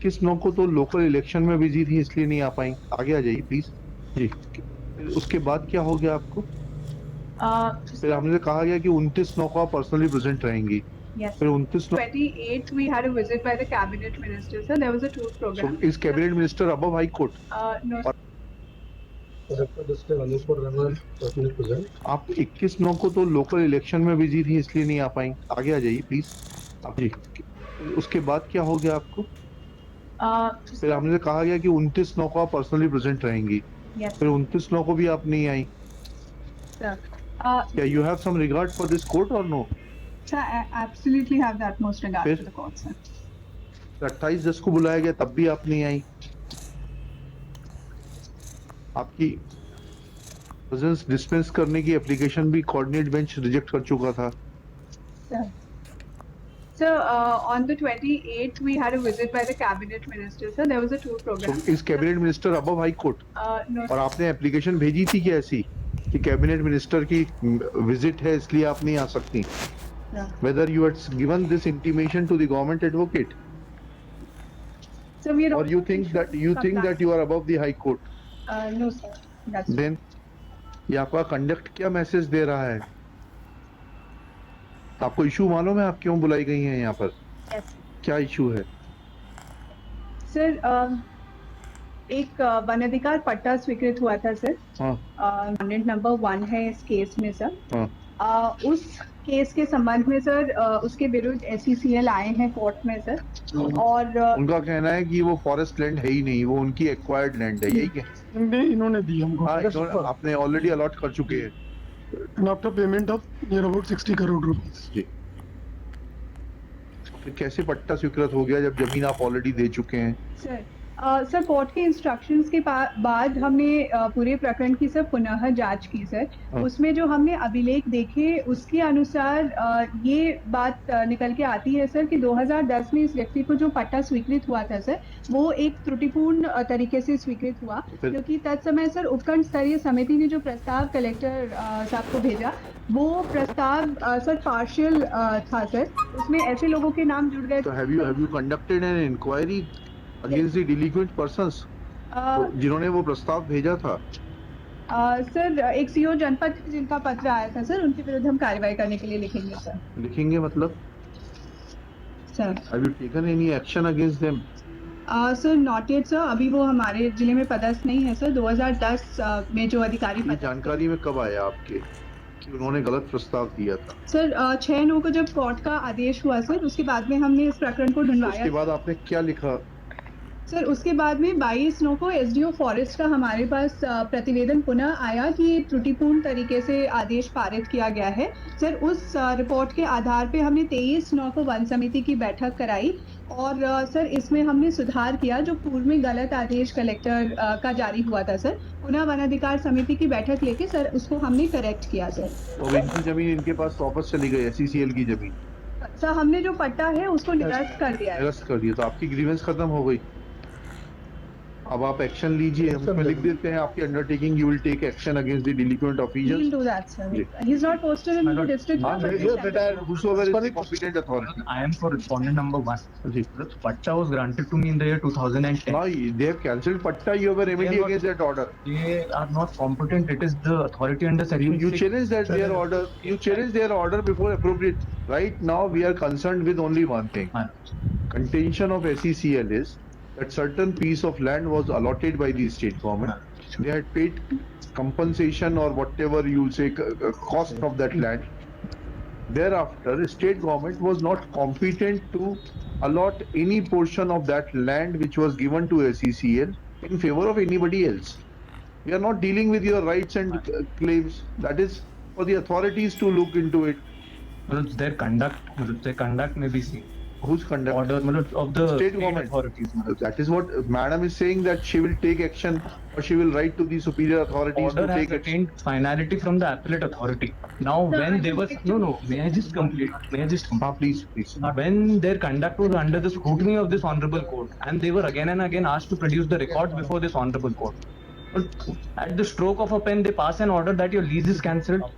21/9 को तो local election में बिजी थी इसलिए नहीं आ पाई। आगे आ जाइए प्लीज जी। फिर उसके बाद क्या हो गया आपको? फिर हमने कहा गया कि 29/9 को आप पर्सनली प्रेजेंट रहेंगी। Yes. फिर 29/9 28th, we had a visit by the cabinet minister. Sir, there was a tour program. Is cabinet minister above high court? No. आप 21/9 को तो लोकल इलेक्शन में बिजी थी इसलिए नहीं आ पाई। आगे आ जाइए प्लीज जी। फिर उसके बाद क्या हो गया आपको? फिर हमने कहा गया कि 29/9 को आप पर्सनली प्रेजेंट रहेंगी। Yes. फिर 29/9 को भी आप नहीं आई। Sir. क्या you have some regard for this court और no? Sir, I absolutely have the utmost regard फिर? for the court, sir. 28/10 को बुलाया गया तब भी आप नहीं आई। आपकी प्रेजेंस डिस्पेंस करने की एप्लीकेशन भी कोऑर्डिनेट बेंच रिजेक्ट कर चुका था। Sir. Sir, on the 28th, we had a visit by the cabinet minister. Sir, there was a tour program. इस cabinet minister above high court? No. और आपने application भेजी थी क्या ऐसी कि कैबिनेट मिनिस्टर की विजिट है इसलिए आप नहीं आ सकती? No. Whether you had given this intimation to the government advocate, Sir, we are or you think that you are above the high court? No, sir. That's Then ये आपका conduct क्या message दे रहा है? आपको इशू मालूम है आप क्यों बुलाई गई हैं यहाँ पर? Yes. क्या इशू है? सर, एक वन अधिकार पट्टा स्वीकृत हुआ था सर। कंप्लेंट नंबर 1 है इस केस में सर। उस केस के संबंध में सर उसके विरुद्ध SECL आए हैं कोर्ट में सर। और उनका कहना है कि वो फॉरेस्ट लैंड है ही नहीं, वो उनकी एक्वायर्ड लैंड है, यही क्या? इन्होंने दी हमको। आपने ऑलरेडी अलॉट कर चुके हैं। After payment of near about 60 crore rupees. जी। फिर कैसे पट्टा स्वीकृत हो गया जब जमीन आप ऑलरेडी दे चुके हैं? सर कोर्ट के इंस्ट्रक्शंस के बाद हमने पूरे प्रकरण की सर पुनः जांच की सर। उसमें जो हमने अभिलेख देखे उसके अनुसार ये बात निकल के आती है सर कि 2010 में इस व्यक्ति को जो पट्टा स्वीकृत हुआ था सर वो एक त्रुटिपूर्ण तरीके से स्वीकृत हुआ, क्योंकि तत्समय सर उपखंड स्तरीय समिति ने जो प्रस्ताव कलेक्टर साहब को भेजा वो प्रस्ताव सर पार्शियल था सर। उसमें ऐसे लोगों के नाम जुड़ गए। So have you conducted an inquiry against the delinquent persons जिन्होंने वो प्रस्ताव भेजा था? सर एक CO जनपद जिनका पत्र आया था सर उनके विरुद्ध हम कार्रवाई करने के लिए लिखेंगे सर। लिखेंगे मतलब? Sir Have you taken any action against them? Sir not yet sir, अभी वो हमारे जिले में पदस्थ नहीं है सर। 2010 में जो अधिकारी जानकारी में कब आया आपके कि उन्होंने गलत प्रस्ताव दिया था? सर 6/9 को जब कोर्ट का आदेश हुआ सर उसके बाद में हमने इस प्रकरण को ढूंढवाया। उसके बाद आपने क्या लिखा? सर उसके बाद में 22/9 को SDO फॉरेस्ट का हमारे पास प्रतिवेदन पुनः आया कि त्रुटिपूर्ण तरीके से आदेश पारित किया गया है सर। उस रिपोर्ट के आधार पे हमने 23/9 को वन समिति की बैठक कराई और सर इसमें हमने सुधार किया जो पूर्व में गलत आदेश कलेक्टर का जारी हुआ था सर। पुनः वन अधिकार समिति की बैठक लेके सर उसको हमने करेक्ट किया सर। तो इनकी जमीन इनके पास वापस चली गई, SECL की जमीन? सर हमने जो पट्टा है उसको निरस्त कर दिया है। निरस्त कर दिया, तो आपकी ग्रीवेंस खत्म हो गई। अब आप एक्शन लीजिए, हम इसमें लिख देते हैं आपकी undertaking you will take action against the delinquent officials. We'll do that, sir. He's not posted in the district. Whosoever is the competent authority. I am for respondent number 1. The patta was granted to me in the year 2010. Now they have cancelled patta. You have a remedy against that order. They are not competent. It is the authority under section. You challenge that their order. You challenge their order before appropriate. Right now we are concerned with only one thing. Contention of SECL is that certain piece of land was allotted by the state government. They had paid compensation or whatever you say cost of that land. Thereafter, the state government was not competent to allot any portion of that land which was given to SECL in favor of anybody else. We are not dealing with your rights and claims. That is for the authorities to look into it. Their conduct may be seen. Whose conduct? Order of the state government authorities. That is what Madam is saying, that she will take action or she will write to the superior authorities Order to has take action. attained finality from the appellate authority. Now, when they were may I just complete? Please. When their conduct was under the scrutiny of this honorable court, and they were again and again asked to produce the records before this honorable court. At the stroke of a pen, they pass an order that your lease is cancelled.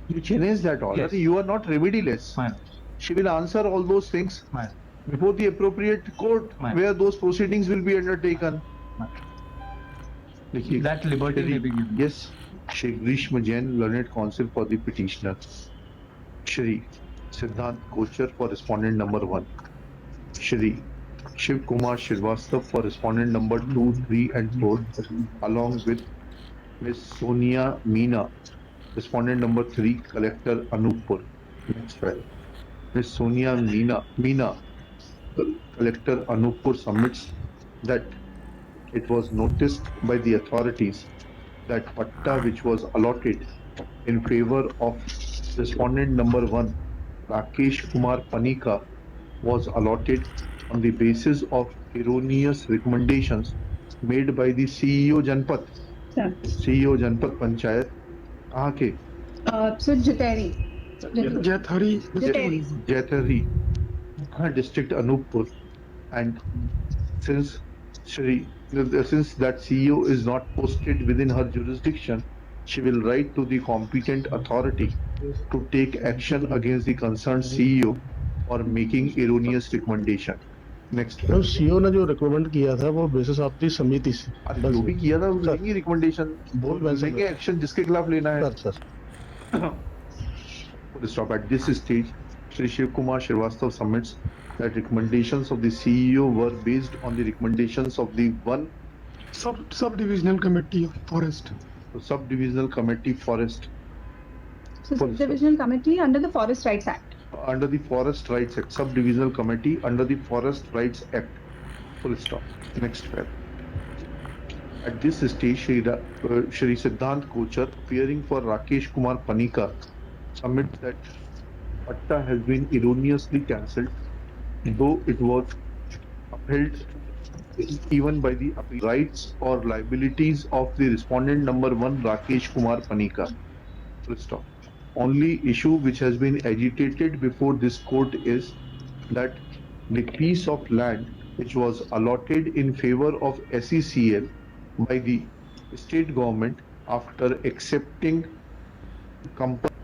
You challenge that order. Yes. You are not remediless. Fine. She will answer all those things. Fine. before the appropriate court Right. where those proceedings will be undertaken. देखिए, That liberty may be given. Yes, Shri Grishma Jain, learned counsel for the petitioner. Shri Siddhant Kochar for respondent number 1. Shri Shiv Kumar Srivastava for respondent number 2, 3 and 4, along with Miss Sonia Meena, respondent number 3, Collector Anuppur. Next file. Miss Sonia Meena, Collector Anuppur submits that it was noticed by the authorities that patta which was allotted in favor of respondent number 1, Rakesh Kumar Panika, was allotted on the basis of erroneous recommendations made by the CEO Janpat, Sir. CEO Janpat Panchayat, कहाँ के? So Jateri. Jathari. Jateri. Jaithari district Anuppur, and since since that CEO is not posted within her jurisdiction, she will write to the competent authority to take action against the concerned CEO for making erroneous recommendation. Next. तो CO ने जो recommend किया था वो basis आपकी समिति से अरे जो भी किया था वो सर। लेंगे रिकमेंडेशन, बोल वैसे लेंगे एक्शन जिसके खिलाफ लेना है. Sir Full stop. At this stage, Shri Shiv Kumar Srivastava submits that recommendations of the CEO were based on the recommendations of the one Sub-divisional committee of forest. subdivisional committee forest So Full subdivisional committee under the Forest Rights Act. under the Forest Rights Act, subdivisional committee under the Forest Rights Act. Full stop. Next file. At this stage, Shri Siddhant Kochar, appearing for Rakesh Kumar Panika, submits that patta has been erroneously cancelled, though it was upheld even by the rights or liabilities of the respondent number 1, Rakesh Kumar Panika. Full stop. Only issue which has been agitated before this court is that the piece of land which was allotted in favor of SECL by the state government after accepting company